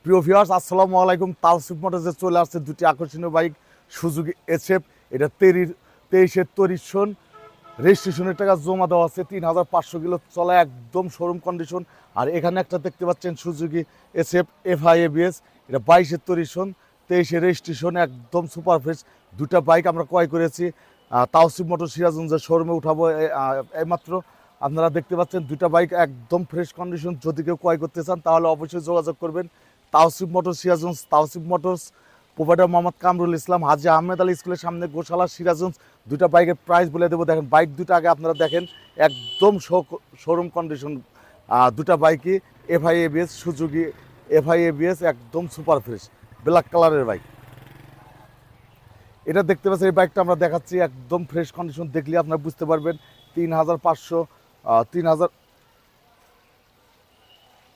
প্রিয় ভিউয়ার্স, আসসালামু আলাইকুম। তাওসিফ মোটরসে চলে আসছে দুটি আকর্ষণীয় বাইক, সুজুকি এসএফ। এটা 23-এর তরিশন, রেজিস্ট্রেশনের টাকা জমা দেওয়া আছে। 3500 কিলো চলা, একদম শোরুম কন্ডিশন। আর এখানে একটা দেখতে পাচ্ছেন সুজুকি এসএফ এফআই এবিএস। এটা 22-এর তরিশন, 23-এর রেজিস্ট্রেশন, একদম সুপার ফ্রেশ। দুটা বাইক আমরা ক্রয় করেছি তাওসিফ মোটর সিরাজগঞ্জের শোরুমে উঠাবো এইমাত্র। আপনারা দেখতে পাচ্ছেন দুটা বাইক একদম ফ্রেশ কন্ডিশন। যদি কেউ ক্রয় করতে চান তাহলে অবশ্যই যোগাযোগ করবেন। Tausif motor Sirajganj, Tausif motors, provider Mohammad Kamrul Islam, Haji Ahmed Ali স্কুলের সামনে, গোশালা, সিরাজগঞ্জ। দুটা বাইকের প্রাইস বলে দেবো। দেখেন বাইক দুটো আগে আপনারা দেখেন, একদম শোরুম কন্ডিশন। দুটা বাইকই FI ABS, Suzuki FI ABS, একদম সুপার ফ্রেশ ব্ল্যাক কালারের বাইক। এটা দেখতে পাচ্ছেন, এই বাইকটা আমরা দেখাচ্ছি একদম ফ্রেশ কন্ডিশন। দেখলে আপনারা বুঝতে পারবেন। 3500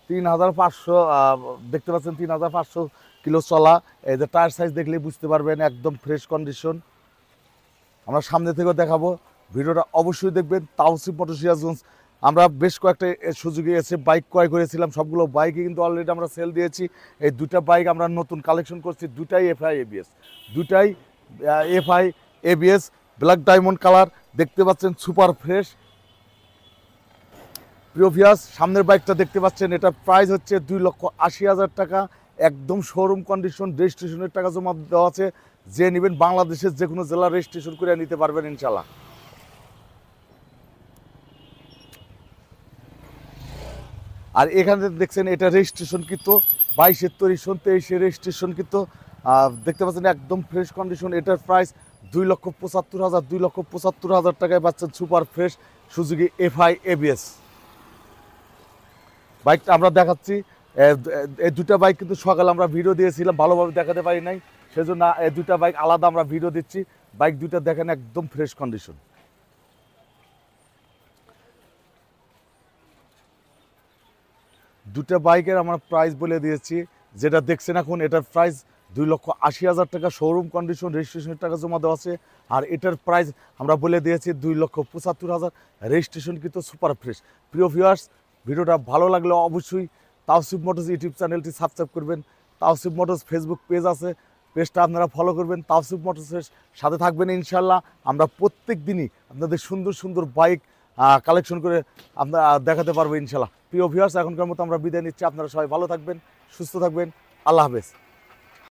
3500 দেখতে পাচ্ছেন, 3500 কিলো চলা। এই যে টায়ার সাইজ দেখলেই বুঝতে পারবেন, একদম ফ্রেশ কন্ডিশন। আমরা সামনে থেকেও দেখাবো, ভিডিওটা অবশ্যই দেখবেন। তাওসিফ মোটর সিরাজগঞ্জ। আমরা বেশ কয়েকটা সুজুকি এসে বাইক ক্রয় করেছিলাম, সবগুলো বাইকই কিন্তু অলরেডি আমরা সেল দিয়েছি। এই দুটা বাইক আমরা নতুন কালেকশন করছি, দুটাই এফআই এবিএস, দুটাই FI ABS, black diamond colour. দেখতে পাচ্ছেন সুপার ফ্রেশ। প্রিয় ভিউয়ার্স, সামনের বাইকটা দেখতে পাচ্ছেন, এটা প্রাইস হচ্ছে 2,80,000 টাকা, একদম শোরুম কন্ডিশন। রেজিস্ট্রেশনের টাকা জমা দেওয়া আছে। যে নেবেন বাংলাদেশের যে কোনো জেলা রেজিস্ট্রেশন করে নিতে পারবেন ইনশাল্লাহ। আর এখানে দেখছেন, এটা রেজিস্ট্রেশন কিন্তু 22-এর তরিশন, 23-এর রেজিস্ট্রেশন কিন্তু দেখতে পাচ্ছেন, একদম ফ্রেশ কন্ডিশন। এটার প্রাইস 2,75,000, 2,75,000 টাকায় পাচ্ছেন super fresh Suzuki FI ABS বাইকটা আমরা দেখাচ্ছি। এই দুটা বাইক কিন্তু সকালে আমরা ভিডিও দিয়েছিলাম, ভালোভাবে দেখাতে পারি নাই, সেজন্য এই দুটা বাইক আলাদা আমরা ভিডিও দিচ্ছি। বাইক দুটা দেখেন, একদম ফ্রেশ কন্ডিশন। দুটা বাইকের আমরা প্রাইস বলে দিয়েছি। যেটা দেখছেন এখন, এটার প্রাইস 2,80,000 টাকা, শোরুম কন্ডিশন, রেজিস্ট্রেশনের টাকা জমা দেওয়া আছে। আর এটার প্রাইস আমরা বলে দিয়েছি 2,75,000, রেজিস্ট্রেশন কিন্তু সুপার ফ্রেশ। প্রিয় ভিউয়ার্স, ভিডিওটা ভালো লাগলে অবশ্যই তাওসিফ মোটরস ইউটিউব চ্যানেলটি সাবস্ক্রাইব করবেন। তাওসিফ মোটরস ফেসবুক পেজ আছে, পেজটা আপনারা ফলো করবেন। তাওসিফ মোটরসের সাথে থাকবেন ইনশাল্লাহ। আমরা প্রত্যেক দিনই আপনাদের সুন্দর সুন্দর বাইক কালেকশন করে আমরা দেখাতে পারবো ইনশাল্লাহ। প্রিয় ভিউয়ার্স, এখনকার মতো আমরা বিদায় নিচ্ছি। আপনারা সবাই ভালো থাকবেন, সুস্থ থাকবেন। আল্লাহ হাফেজ।